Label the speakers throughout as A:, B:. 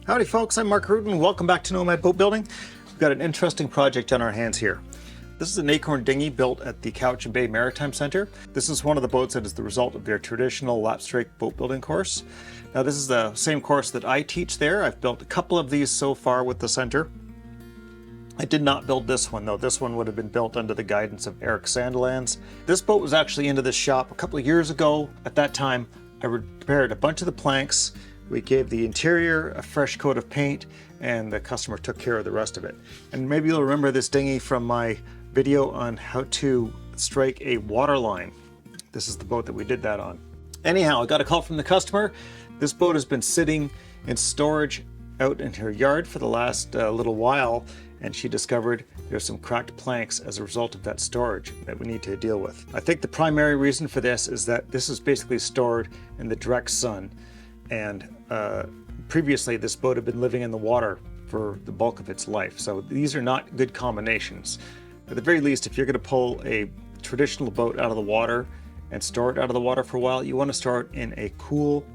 A: Howdy folks, I'm Mark Reuten. Welcome back to Nomad Boatbuilding. We've got an interesting project on our hands here. This is an Acorn dinghy built at the Cowichan Bay Maritime Centre. This is one of the boats that is the result of their traditional Lapstrake boat building course. Now this is the same course that I teach there. I've built a couple of these so far with the centre. I did not build this one though. This one would have been built under the guidance of Eric Sandilands. This boat was actually into this shop a couple of years ago. At that time, I repaired a bunch of the planks. We gave the interior a fresh coat of paint and the customer took care of the rest of it. And maybe you'll remember this dinghy from my video on how to strike a water line. This is the boat that we did that on. Anyhow, I got a call from the customer. This boat has been sitting in storage out in her yard for the last little while, and she discovered there's some cracked planks as a result of that storage that we need to deal with. I think the primary reason for this is that this is basically stored in the direct sun. And previously this boat had been living in the water for the bulk of its life. So these are not good combinations. At the very least, if you're going to pull a traditional boat out of the water and store it out of the water for a while, you want to store it in a cool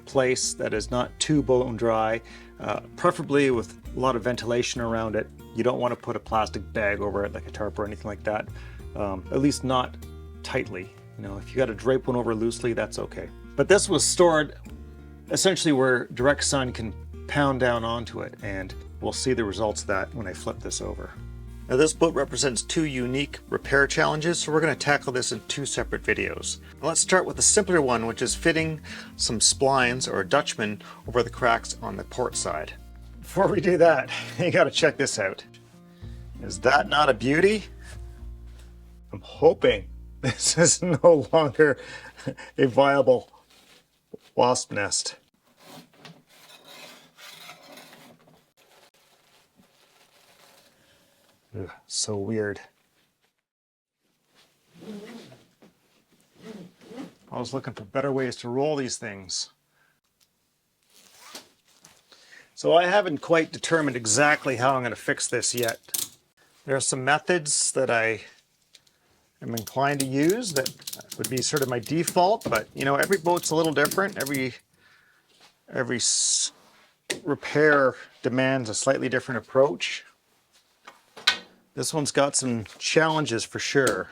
A: place that is not too bone dry, preferably with a lot of ventilation around it. You don't want to put a plastic bag over it like a tarp or anything like that, at least not tightly. You know, if you got to drape one over loosely, that's okay. But this was stored essentially where direct sun can pound down onto it, and we'll see the results of that when I flip this over. Now this boat represents two unique repair challenges, so we're going to tackle this in two separate videos. Now let's start with the simpler one, which is fitting some splines or Dutchmen over the cracks on the port side. Before we do that, you got to check this out. Is that not a beauty? I'm hoping this is no longer a viable wasp nest. Ugh, so weird. I was looking for better ways to roll these things. So I haven't quite determined exactly how I'm going to fix this yet. There are some methods that I am inclined to use that would be sort of my default, but you know, every boat's a little different. Every repair demands a slightly different approach. This one's got some challenges for sure.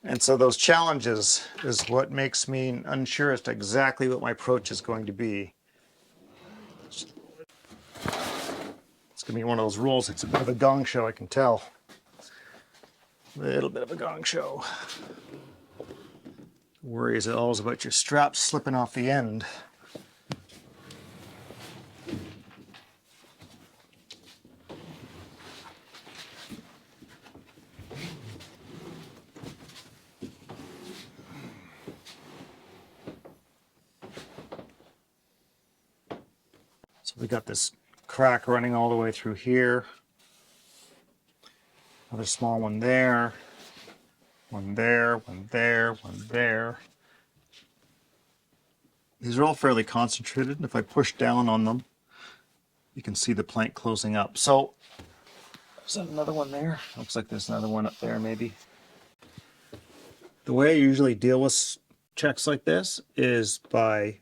A: And so those challenges is what makes me unsure as to exactly what my approach is going to be. It's going to be one of those rolls. It's a bit of a gong show, I can tell. A little bit of a gong show. Worry is always about your straps slipping off the end. So we got this crack running all the way through here. Another small one there. One there, one there, one there. These are all fairly concentrated, and if I push down on them, you can see the plank closing up. So, is that another one there? Looks like there's another one up there, maybe. The way I usually deal with checks like this is by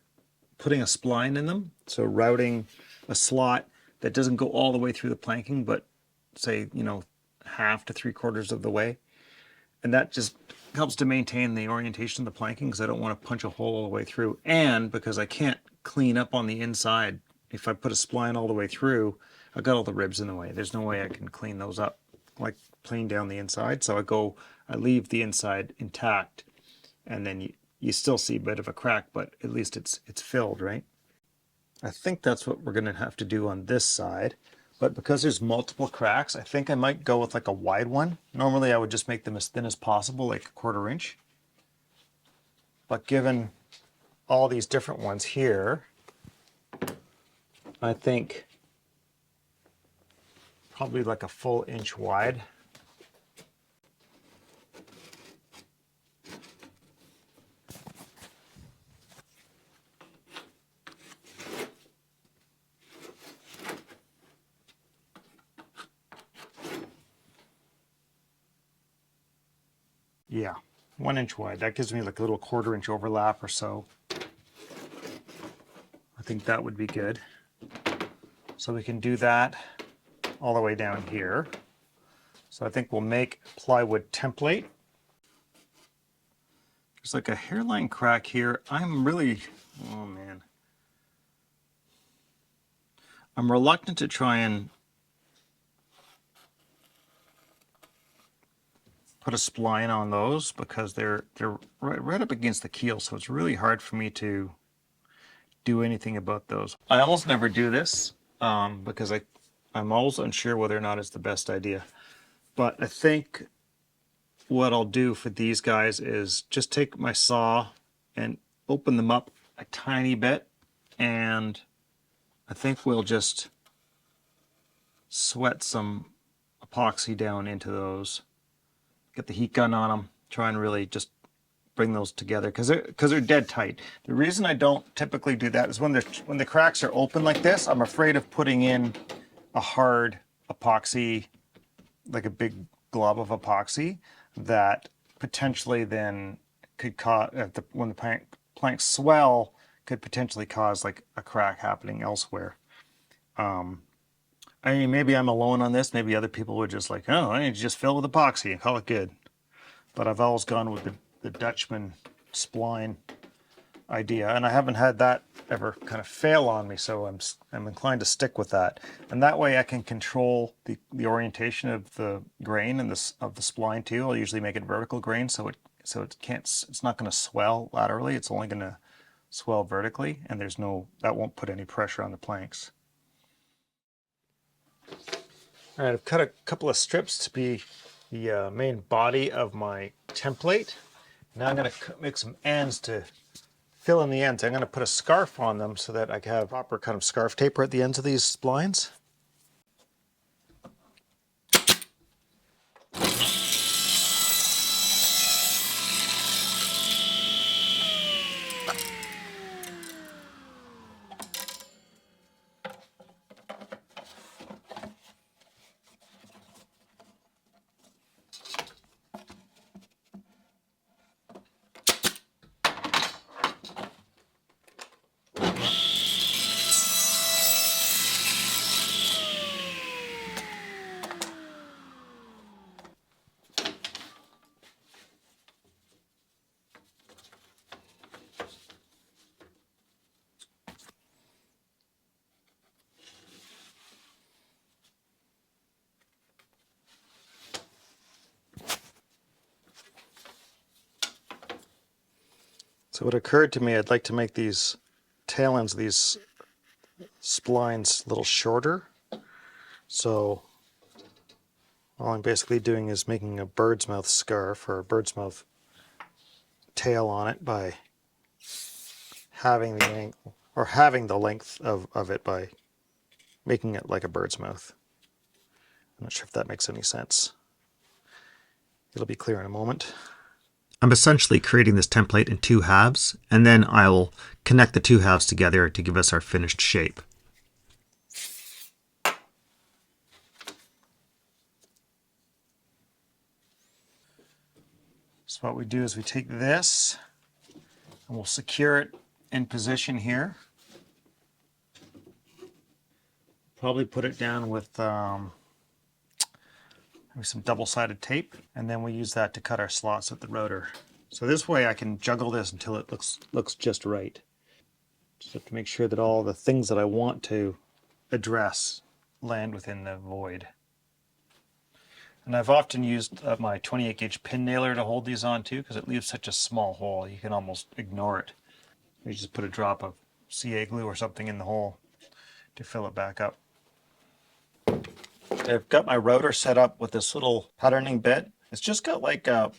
A: putting a spline in them. So routing a slot that doesn't go all the way through the planking, but say, you know, half to 3/4 of the way. And that just helps to maintain the orientation of the planking, because I don't want to punch a hole all the way through. And because I can't clean up on the inside, if I put a spline all the way through, I've got all the ribs in the way. There's no way I can clean those up, like clean down the inside. So I leave the inside intact, and then you still see a bit of a crack, but at least it's filled, right? I think that's what we're going to have to do on this side. But because there's multiple cracks, I think I might go with like a wide one. Normally I would just make them as thin as possible, like 1/4 inch. But given all these different ones here, I think probably like a full inch wide. Yeah, 1 inch wide. That gives me like a little 1/4 inch overlap or so. I think that would be good. So we can do that all the way down here. So I think we'll make a plywood template. There's like a hairline crack here. I'm really, oh man. I'm reluctant to try and put a spline on those because they're right up against the keel, so it's really hard for me to do anything about those. I almost never do this because I'm always unsure whether or not it's the best idea. But I think what I'll do for these guys is just take my saw and open them up a tiny bit, and I think we'll just sweat some epoxy down into those. Get the heat gun on them, try and really just bring those together because they're dead tight. The reason I don't typically do that is when the cracks are open like this, I'm afraid of putting in a hard epoxy, like a big glob of epoxy, that potentially then could cause, when the planks swell, could potentially cause like a crack happening elsewhere. I mean, maybe I'm alone on this. Maybe other people would just like, oh, I need to just fill with epoxy and call it good. But I've always gone with the Dutchman spline idea, and I haven't had that ever kind of fail on me, so I'm inclined to stick with that. And that way I can control the orientation of the grain and of the spline too. I'll usually make it vertical grain so it's not going to swell laterally. It's only going to swell vertically, and that won't put any pressure on the planks. All right, I've cut a couple of strips to be the main body of my template. Now I'm going to make some ends to fill in the ends. I'm going to put a scarf on them so that I can have proper kind of scarf taper at the ends of these splines. So what occurred to me, I'd like to make these tail ends of these splines a little shorter. So all I'm basically doing is making a bird's mouth scarf or a bird's mouth tail on it by having the angle or having the length of it by making it like a bird's mouth. I'm not sure if that makes any sense. It'll be clear in a moment. I'm essentially creating this template in two halves, and then I'll connect the two halves together to give us our finished shape. So what we do is we take this and we'll secure it in position here. Probably put it down with some double-sided tape, and then we use that to cut our slots at the rotor. So this way I can juggle this until it looks just right. Just have to make sure that all the things that I want to address land within the void. And I've often used my 28 gauge pin nailer to hold these on too, because it leaves such a small hole you can almost ignore it. You just put a drop of CA glue or something in the hole to fill it back up. I've got my router set up with this little patterning bit. It's just got like the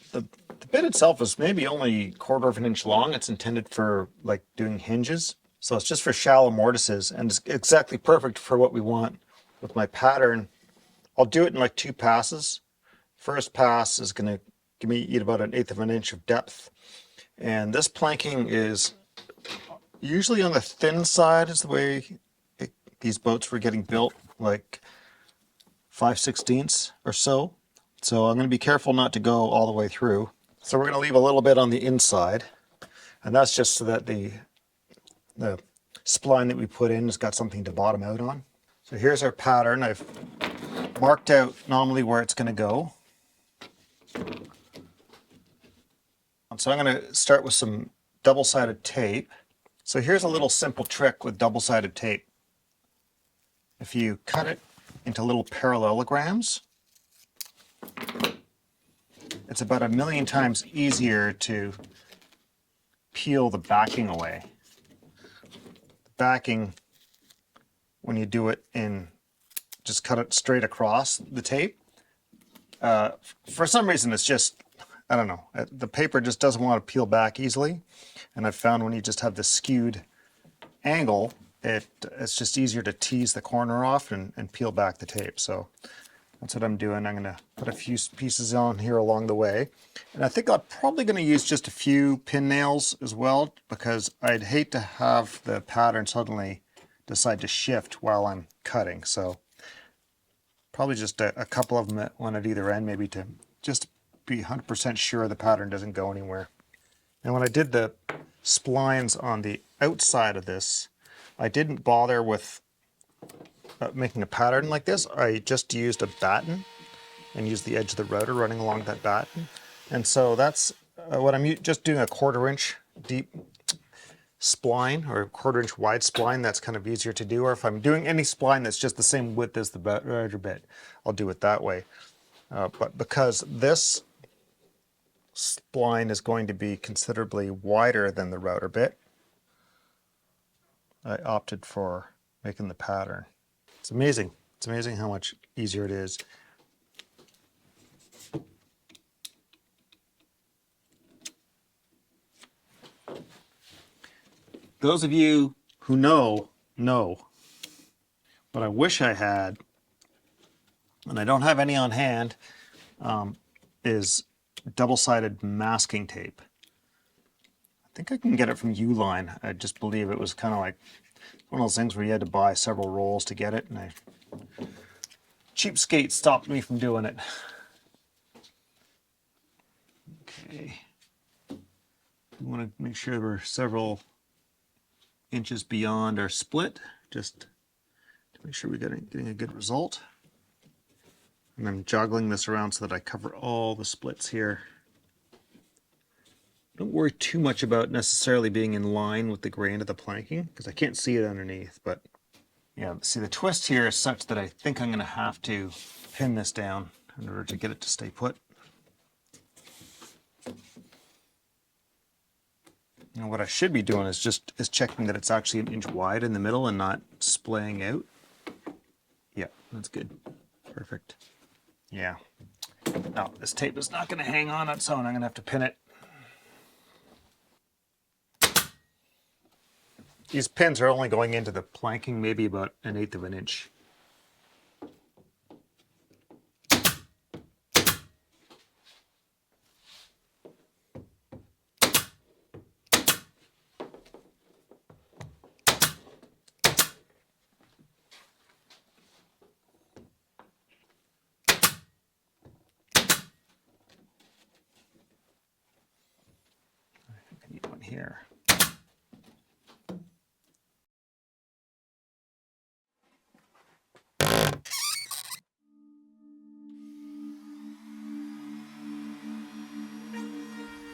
A: bit itself is maybe only 1/4 of an inch long. It's intended for like doing hinges. So it's just for shallow mortises, and it's exactly perfect for what we want with my pattern. I'll do it in like 2 passes. First pass is going to give me about 1/8 of an inch of depth. And this planking is usually on the thin side is the way these boats were getting built, like 5/16 or so. So I'm going to be careful not to go all the way through. So we're going to leave a little bit on the inside, and that's just so that the spline that we put in has got something to bottom out on. So here's our pattern. I've marked out nominally where it's going to go. So I'm going to start with some double-sided tape. So here's a little simple trick with double-sided tape. If you cut it into little parallelograms, it's about 1,000,000 times easier to peel the backing away. The backing, when you do it in, just cut it straight across the tape, for some reason it's just, I don't know, the paper just doesn't want to peel back easily. And I've found when you just have this skewed angle, it's just easier to tease the corner off and peel back the tape. So that's what I'm doing. I'm going to put a few pieces on here along the way. And I think I'm probably going to use just a few pin nails as well, because I'd hate to have the pattern suddenly decide to shift while I'm cutting. So probably just a couple of them, one at either end, maybe to just be 100% sure the pattern doesn't go anywhere. And when I did the splines on the outside of this, I didn't bother with making a pattern like this. I just used a batten and used the edge of the router running along that batten. And so that's what I'm just doing, a 1/4 inch deep spline or a 1/4 inch wide spline. That's kind of easier to do. Or if I'm doing any spline that's just the same width as the router bit, I'll do it that way. But because this spline is going to be considerably wider than the router bit, I opted for making the pattern. It's amazing. It's amazing how much easier it is. Those of you who know. What I wish I had, and I don't have any on hand, is double-sided masking tape. I think I can get it from Uline. I just believe it was kind of like one of those things where you had to buy several rolls to get it, and cheapskate stopped me from doing it. Okay. We want to make sure we're several inches beyond our split, just to make sure we're getting a good result. And I'm joggling this around so that I cover all the splits here. Don't worry too much about necessarily being in line with the grain of the planking, because I can't see it underneath. But yeah, see, the twist here is such that I think I'm going to have to pin this down in order to get it to stay put. And what I should be doing is checking that it's actually 1 inch wide in the middle and not splaying out. Yeah, that's good. Perfect. Yeah. Now, this tape is not going to hang on its own. I'm going to have to pin it. These pins are only going into the planking maybe about 1/8 of an inch. I need one here.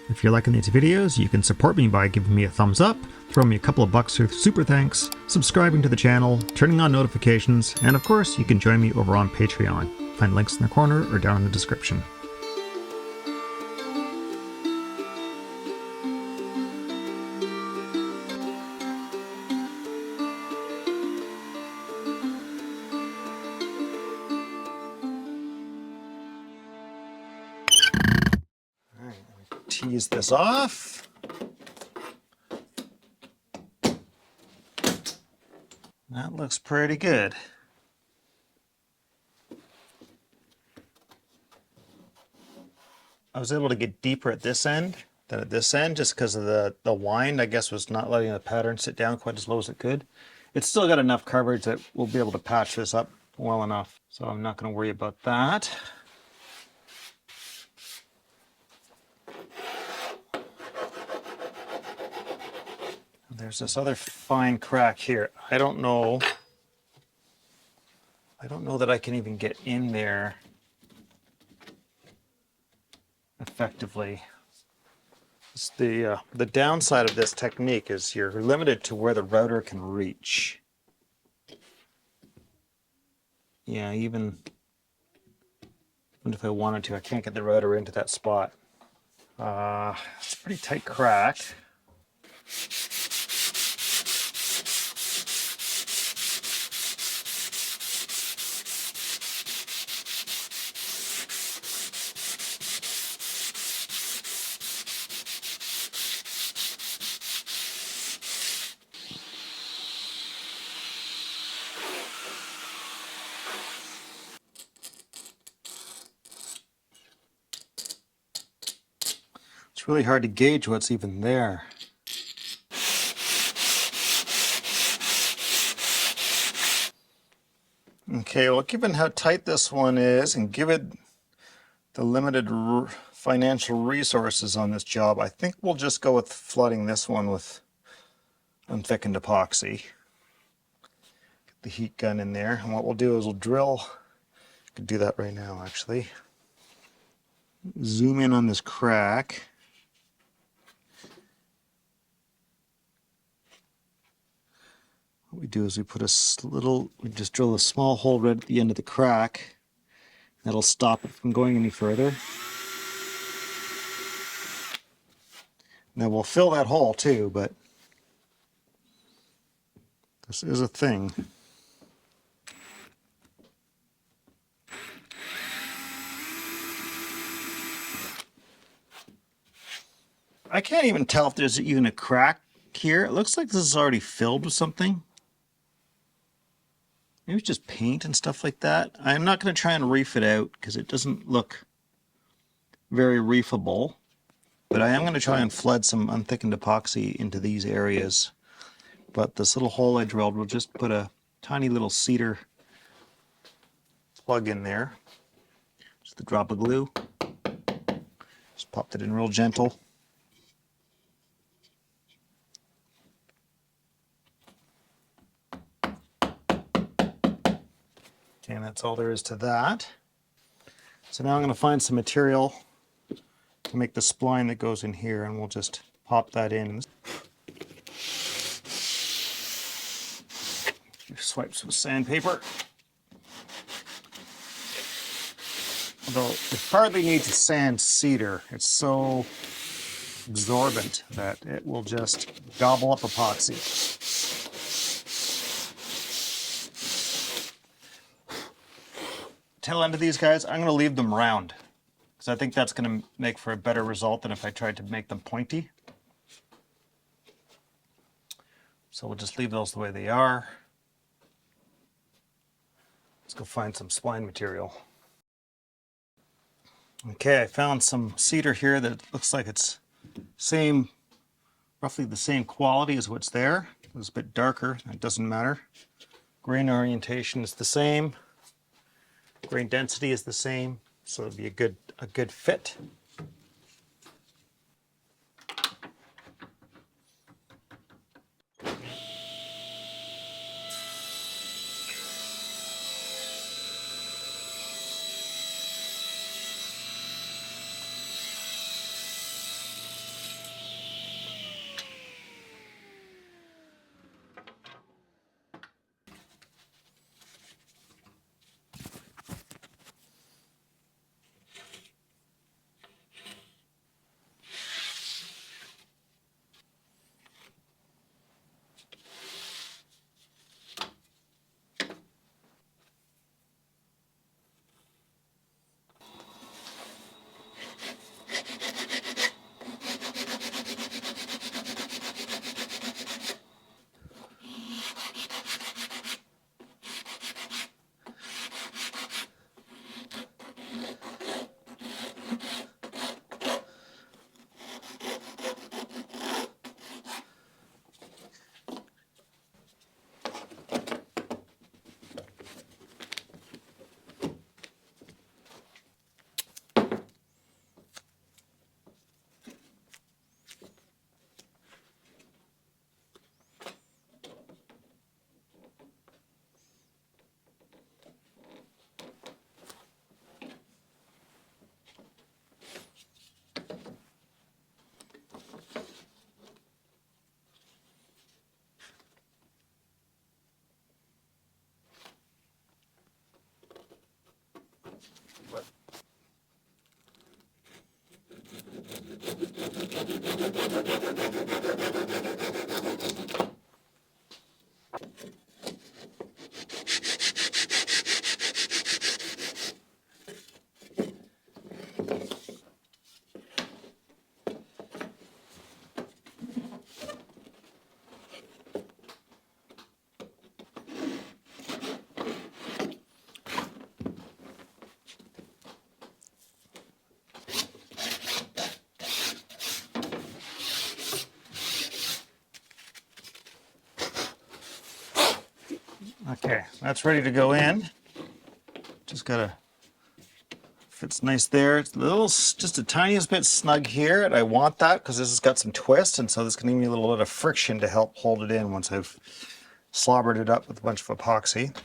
A: If you're liking these videos, you can support me by giving me a thumbs up, throwing me a couple of bucks with super thanks, subscribing to the channel, turning on notifications, and of course, you can join me over on Patreon. Find links in the corner or down in the description. Tease this off. That looks pretty good. I was able to get deeper at this end than at this end just because of the wind, I guess, was not letting the pattern sit down quite as low as it could. It's still got enough coverage that we'll be able to patch this up well enough, so I'm not going to worry about that. There's this other fine crack here. I don't know know that I can even get in there effectively. It's the downside of this technique is you're limited to where the router can reach. Yeah, even if I wanted to, I can't get the router into that spot. It's a pretty tight crack. It's really hard to gauge what's even there. Okay, well, given how tight this one is and given the limited financial resources on this job, I think we'll just go with flooding this one with unthickened epoxy. Get the heat gun in there, and what we'll do is we'll drill. I could do that right now, actually. Zoom in on this crack. What we do is we put we just drill a small hole right at the end of the crack. That'll stop it from going any further. Now we'll fill that hole too, but this is a thing. I can't even tell if there's even a crack here. It looks like this is already filled with something. Maybe it's just paint and stuff like that. I'm not going to try and reef it out because it doesn't look very reefable. But I am going to try and flood some unthickened epoxy into these areas. But this little hole I drilled, we'll just put a tiny little cedar plug in there. Just a drop of glue. Just popped it in real gentle. Okay, and that's all there is to that. So now I'm going to find some material to make the spline that goes in here, and we'll just pop that in. Swipe some sandpaper. Although it hardly needs to sand cedar. It's so absorbent that it will just gobble up epoxy. Tail end of these guys, I'm going to leave them round because I think that's going to make for a better result than if I tried to make them pointy. So we'll just leave those the way they are. Let's go find some spline material. Okay, I found some cedar here that looks like it's roughly the same quality as what's there. It's a bit darker, it doesn't matter. Grain orientation is the same. Grain density is the same, so it'll be a good fit. Okay, that's ready to go in. Just gotta, fits nice there. It's a little, just a tiniest bit snug here, and I want that because this has got some twist, and so this can give me a little bit of friction to help hold it in once I've slobbered it up with a bunch of epoxy.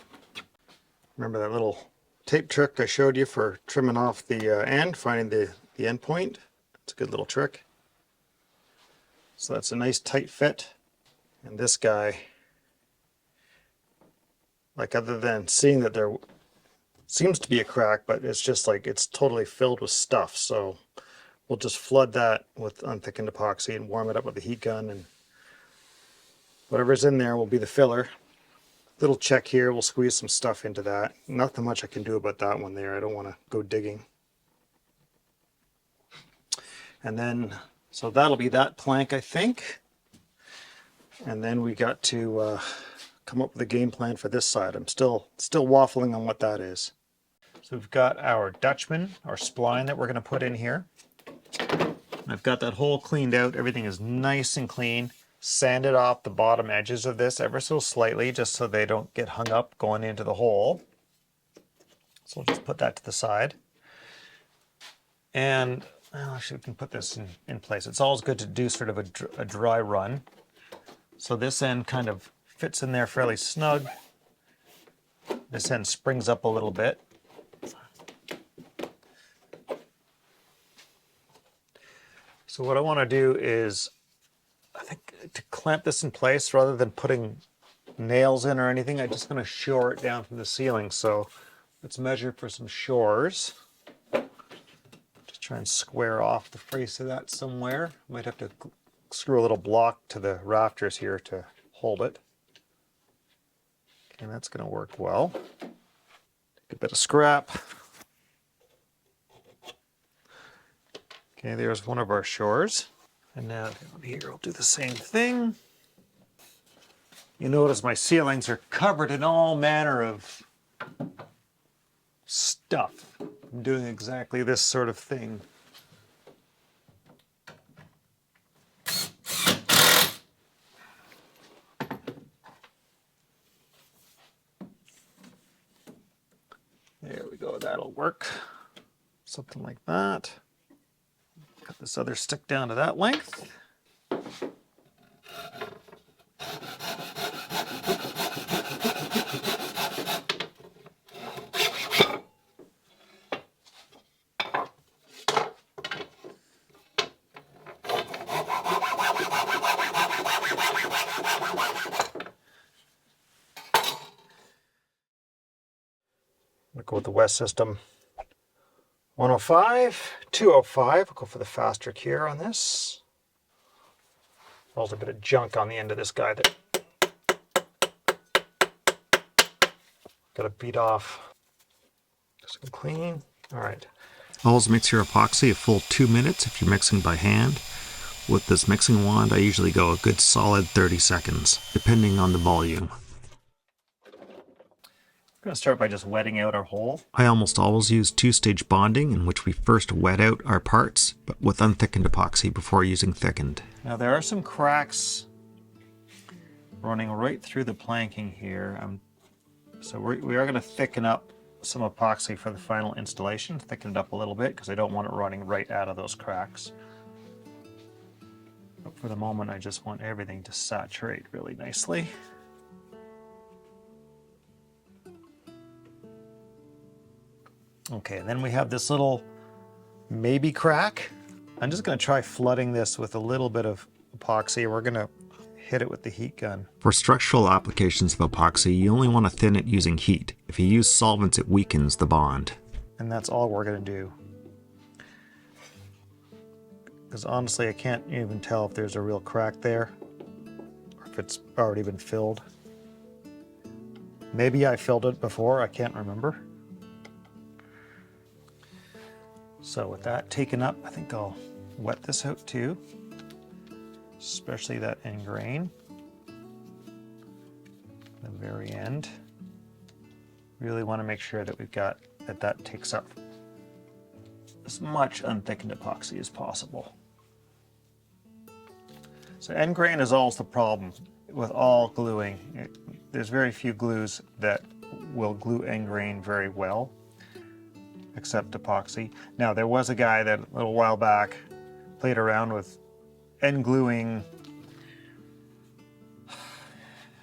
A: Remember that little tape trick I showed you for trimming off the end, finding the end point? It's a good little trick. So that's a nice tight fit. And this guy, like, other than seeing that there seems to be a crack, but it's just like it's totally filled with stuff. So we'll just flood that with unthickened epoxy and warm it up with a heat gun, and whatever's in there will be the filler. Little check here, we'll squeeze some stuff into that. Nothing much I can do about that one there. I don't want to go digging. And then, so that'll be that plank, I think. And then we got to come up with a game plan for this side. I'm still waffling on what that is. So we've got our Dutchman, our spline that we're going to put in here. I've got that hole cleaned out. Everything is nice and clean. Sanded off the bottom edges of this ever so slightly, just so they don't get hung up going into the hole. So we'll just put that to the side. And well, actually we can put this in place. It's always good to do sort of a dry run. So this end kind of fits in there fairly snug. This end springs up a little bit. So what I want to do is, I think, to clamp this in place rather than putting nails in or anything, I'm just going to shore it down from the ceiling. So let's measure for some shores. Just try and square off the face of that somewhere. Might have to screw a little block to the rafters here to hold it. Okay, that's going to work well. Take a bit of scrap. Okay, there's one of our shores. And now down here, I'll do the same thing. You notice my ceilings are covered in all manner of stuff. I'm doing exactly this sort of thing. There we go, that'll work. Something like that. Cut this other stick down to that length. I'll go with the West System 105, 205. I'll go for the faster cure on this. There's a bit of junk on the end of this guy that got to beat off. Just clean. All right.
B: Always mix your epoxy a full 2 minutes if you're mixing by hand. With this mixing wand, I usually go a good solid 30 seconds, depending on the volume.
A: I'm going to start by just wetting out our hole.
B: I almost always use two-stage bonding, in which we first wet out our parts, but with unthickened epoxy before using thickened.
A: Now there are some cracks running right through the planking here. So we are going to thicken up some epoxy for the final installation. Thicken it up a little bit because I don't want it running right out of those cracks. But for the moment, I just want everything to saturate really nicely. Okay, and then we have this little maybe crack. I'm just going to try flooding this with a little bit of epoxy. We're going to hit it with the heat gun.
B: For structural applications of epoxy, you only want to thin it using heat. If you use solvents, it weakens the bond.
A: And that's all we're going to do. because honestly I can't even tell if there's a real crack there or if it's already been filled. Maybe I filled it before, I can't remember. So with that taken up, I think I'll wet this out too, especially that end grain, the very end. Really want to make sure that we've got that takes up as much unthickened epoxy as possible. So end grain is always the problem with all gluing. There's very few glues that will glue end grain very well, except epoxy. Now there was a guy that a little while back played around with end gluing.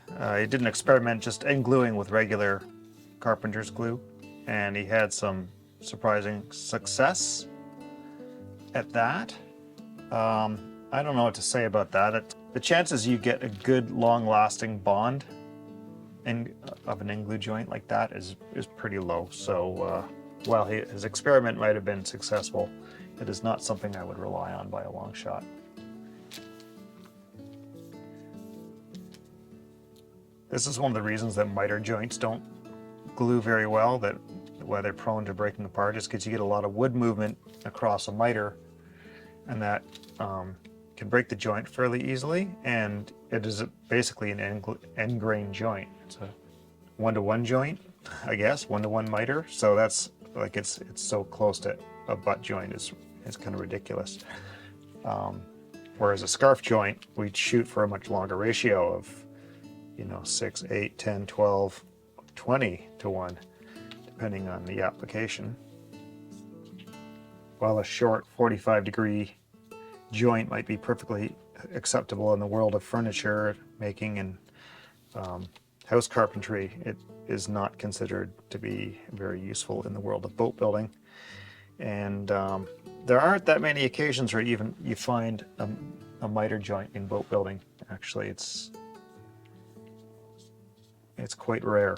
A: He did an experiment just end gluing with regular carpenter's glue, and he had some surprising success at that. I don't know what to say about that. The chances you get a good long-lasting bond of an end glue joint like that is pretty low. So while his experiment might have been successful, it is not something I would rely on by a long shot. This is one of the reasons that miter joints don't glue very well, why they're prone to breaking apart, is because you get a lot of wood movement across a miter, and that can break the joint fairly easily, and it is basically an end grain joint. It's a one-to-one joint, I guess, one-to-one miter, so that's like it's so close to a butt joint is kind of ridiculous. Whereas a scarf joint, we'd shoot for a much longer ratio of 6, 8, 10, 12, 20 to 1, depending on the application. While a short 45-degree joint might be perfectly acceptable in the world of furniture making and house carpentry, it is not considered to be very useful in the world of boat building. And there aren't that many occasions where you find a miter joint in boat building. Actually, it's quite rare.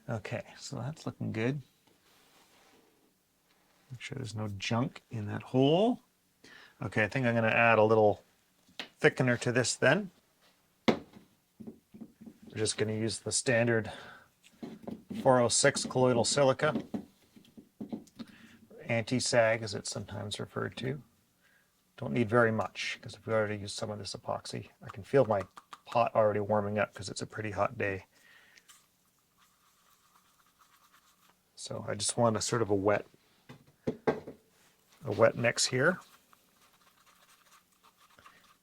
A: Okay, so that's looking good. Make sure there's no junk in that hole. Okay, I think I'm going to add a little thickener to this then. We're just going to use the standard 406 colloidal silica, anti-sag as it's sometimes referred to. Don't need very much because we've already used some of this epoxy. I can feel my pot already warming up because it's a pretty hot day. So I just want a sort of a wet mix here.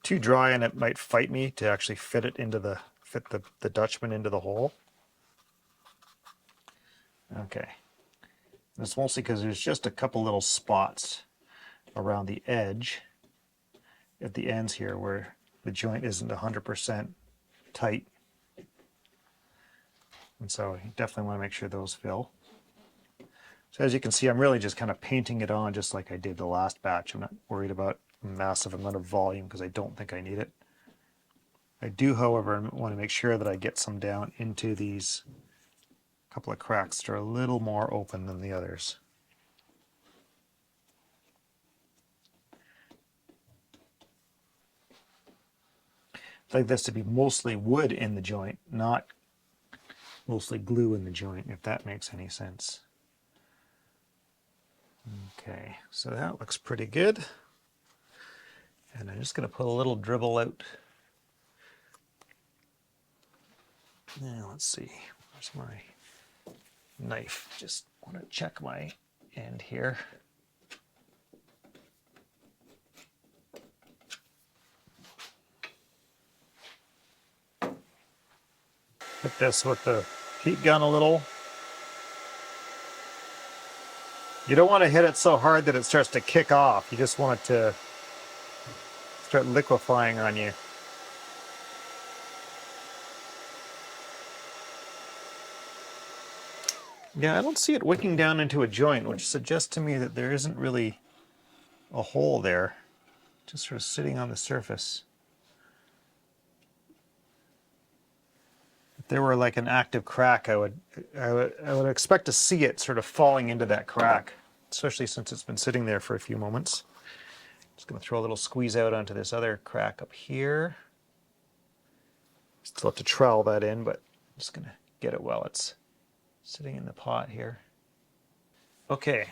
A: Too dry and it might fight me to actually fit the Dutchman into the hole. Okay. That's mostly because there's just a couple little spots around the edge at the ends here where the joint isn't 100% tight. And so you definitely want to make sure those fill. So as you can see, I'm really just kind of painting it on just like I did the last batch. I'm not worried about a massive amount of volume because I don't think I need it. I do, however, want to make sure that I get some down into these couple of cracks that are a little more open than the others. I'd like this to be mostly wood in the joint, not mostly glue in the joint, if that makes any sense. Okay, so that looks pretty good. And I'm just going to put a little dribble out. Now let's see, where's my knife? Just want to check my end here. Hit this with the heat gun a little. You don't want to hit it so hard that it starts to kick off. You just want it to start liquefying on you. Yeah, I don't see it wicking down into a joint, which suggests to me that there isn't really a hole there, just sort of sitting on the surface. If there were like an active crack, I would expect to see it sort of falling into that crack. especially since it's been sitting there for a few moments. Just going to throw a little squeeze out onto this other crack up here. Still have to trowel that in, but I'm just going to get it while it's sitting in the pot here. Okay,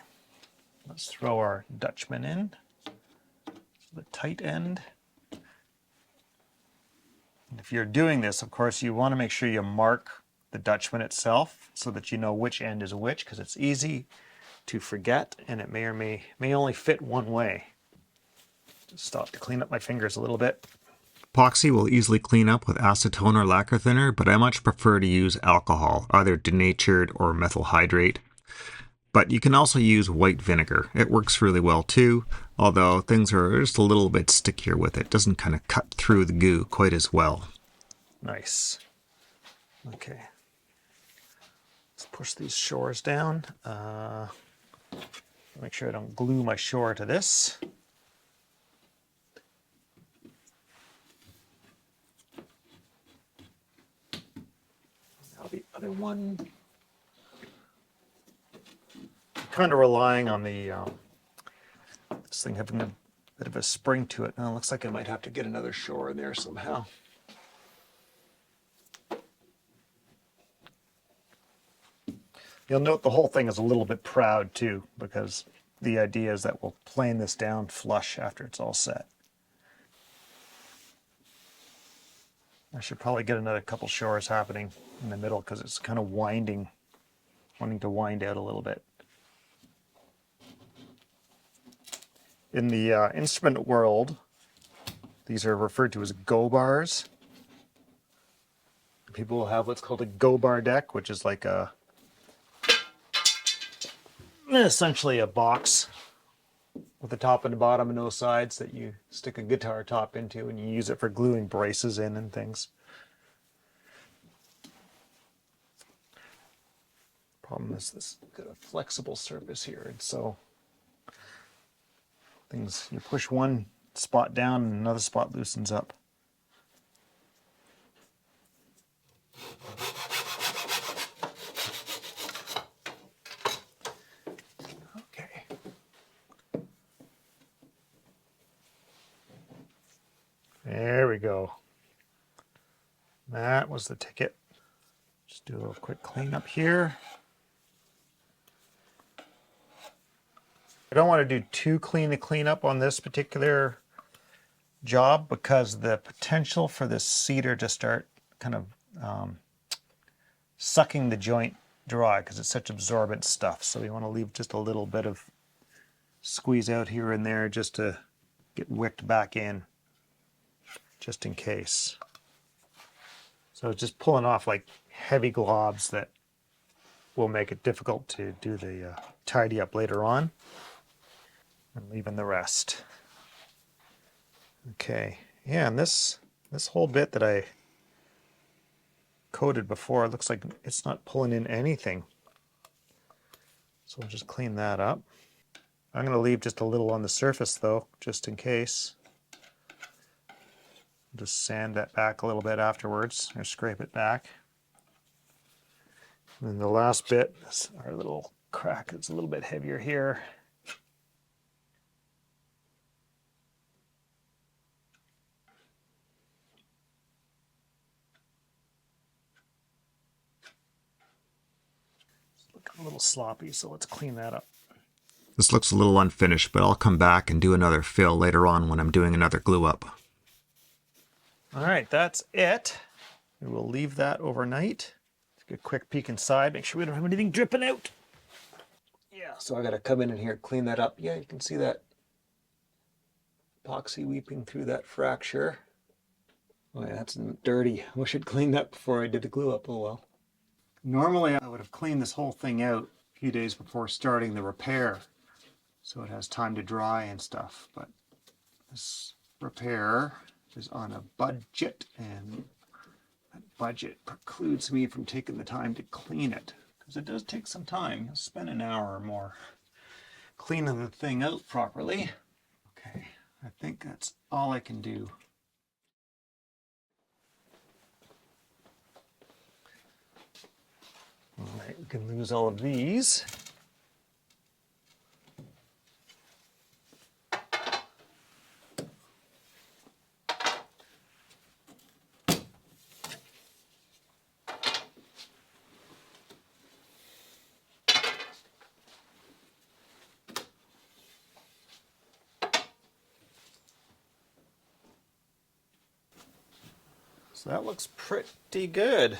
A: let's throw our Dutchman in, the tight end. And if you're doing this, of course, you want to make sure you mark the Dutchman itself so that you know which end is which, because it's easy to forget and it may or may only fit one way. Just stop to clean up my fingers a little bit.
B: Epoxy will easily clean up with acetone or lacquer thinner, but I much prefer to use alcohol, either denatured or methyl hydrate. But you can also use white vinegar. It works really well too, although things are just a little bit stickier with it. It doesn't kind of cut through the goo quite as well.
A: Nice. Okay. Let's push these shores down. Make sure I don't glue my shore to this. Now the other one. Kind of relying on the this thing having a bit of a spring to it. Now it looks like I might have to get another shore in there somehow. You'll note the whole thing is a little bit proud too, because the idea is that we'll plane this down flush after it's all set. I should probably get another couple shores happening in the middle because it's kind of wanting to wind out a little bit. In the instrument world, these are referred to as go bars. People will have what's called a go bar deck, which is like essentially a box with the top and the bottom and no sides that you stick a guitar top into, and you use it for gluing braces in and things. Problem is this got a flexible surface here, and so things, you push one spot down and another spot loosens up. Okay. There we go. That was the ticket. Just do a little quick cleanup here. I don't want to do too clean a cleanup on this particular job because the potential for this cedar to start kind of sucking the joint dry because it's such absorbent stuff. So we want to leave just a little bit of squeeze out here and there just to get wicked back in, just in case. So just pulling off like heavy globs that will make it difficult to do the tidy up later on. And leaving the rest. Okay, yeah, and this whole bit that I coated before, it looks like it's not pulling in anything. So we'll just clean that up. I'm going to leave just a little on the surface though, just in case. Just sand that back a little bit afterwards, or scrape it back. And then the last bit is our little crack that's a little bit heavier here. A little sloppy, so let's clean that up.
B: This looks a little unfinished, but I'll come back and do another fill later on when I'm doing another glue up.
A: All right, that's it. We will leave that overnight. Let's get a quick peek inside, make sure we don't have anything dripping out. Yeah, so I gotta come in here, clean that up. Yeah, you can see that epoxy weeping through that fracture. Oh yeah, that's dirty. I wish I'd cleaned that before I did the glue up. Oh well. Normally I would have cleaned this whole thing out a few days before starting the repair so it has time to dry and stuff, but this repair is on a budget and that budget precludes me from taking the time to clean it because it does take some time. You'll spend an hour or more cleaning the thing out properly. Okay, I think that's all I can do. All right, we can lose all of these. So that looks pretty good.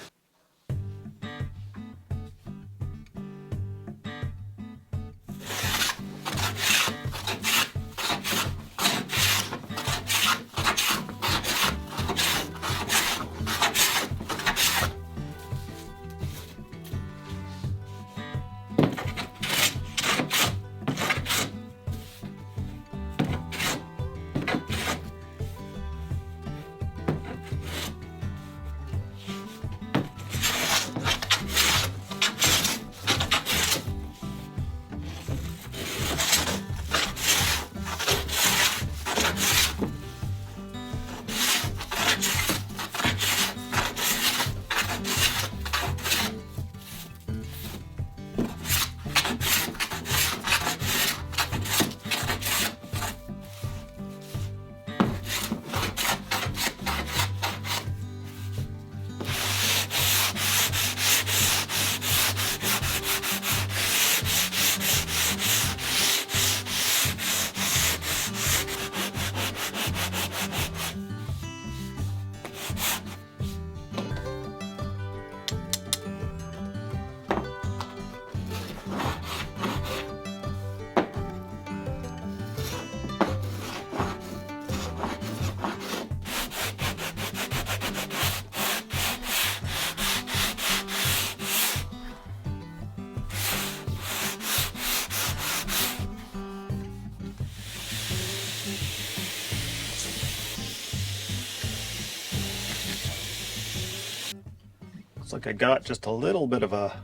A: Looks like I got just a little bit of a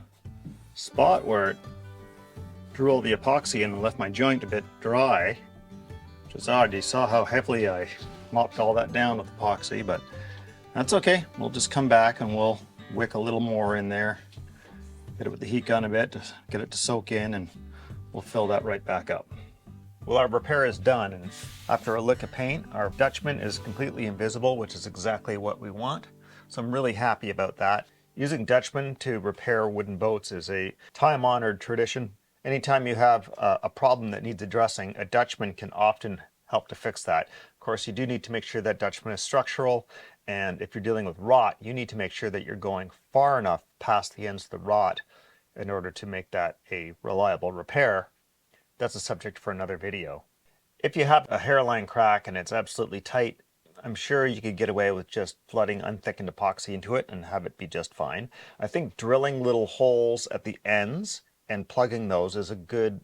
A: spot where it drew all the epoxy in and left my joint a bit dry, which is odd. You saw how heavily I mopped all that down with epoxy, but that's okay. We'll just come back and we'll wick a little more in there, hit it with the heat gun a bit to get it to soak in, and we'll fill that right back up. Well, our repair is done, and after a lick of paint, our Dutchman is completely invisible, which is exactly what we want. So I'm really happy about that. Using Dutchman to repair wooden boats is a time-honored tradition. Anytime you have a problem that needs addressing, a Dutchman can often help to fix that. Of course, you do need to make sure that Dutchman is structural, and if you're dealing with rot, you need to make sure that you're going far enough past the ends of the rot in order to make that a reliable repair. That's a subject for another video. If you have a hairline crack and it's absolutely tight, I'm sure you could get away with just flooding unthickened epoxy into it and have it be just fine. I think drilling little holes at the ends and plugging those is a good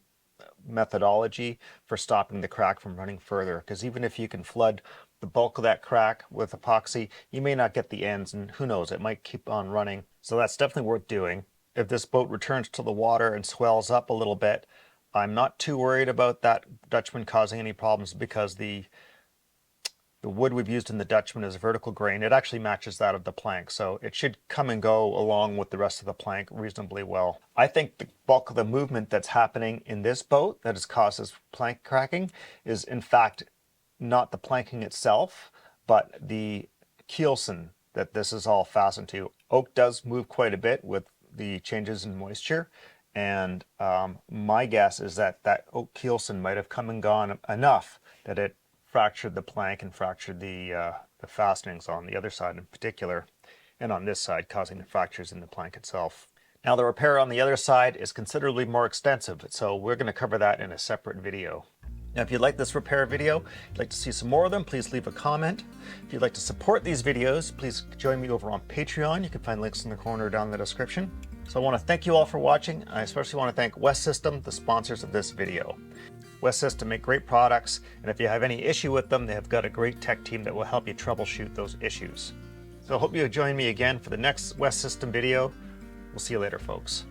A: methodology for stopping the crack from running further, because even if you can flood the bulk of that crack with epoxy, you may not get the ends, and who knows, it might keep on running. So that's definitely worth doing. If this boat returns to the water and swells up a little bit, I'm not too worried about that Dutchman causing any problems, because the wood we've used in the Dutchman is vertical grain. It actually matches that of the plank, so it should come and go along with the rest of the plank reasonably well. I think the bulk of the movement that's happening in this boat that has caused this plank cracking is in fact not the planking itself, but the keelson that this is all fastened to. Oak does move quite a bit with the changes in moisture, and my guess is that that oak keelson might have come and gone enough that it fractured the plank and fractured the fastenings on the other side in particular, and on this side, causing the fractures in the plank itself. Now the repair on the other side is considerably more extensive, so we're going to cover that in a separate video. Now if you'd like this repair video, you'd like to see some more of them, please leave a comment. If you'd like to support these videos, please join me over on Patreon. You can find links in the corner down in the description. So I want to thank you all for watching. I especially want to thank West System, the sponsors of this video. West System make great products, and if you have any issue with them, they have got a great tech team that will help you troubleshoot those issues. So I hope you'll join me again for the next West System video. We'll see you later, folks.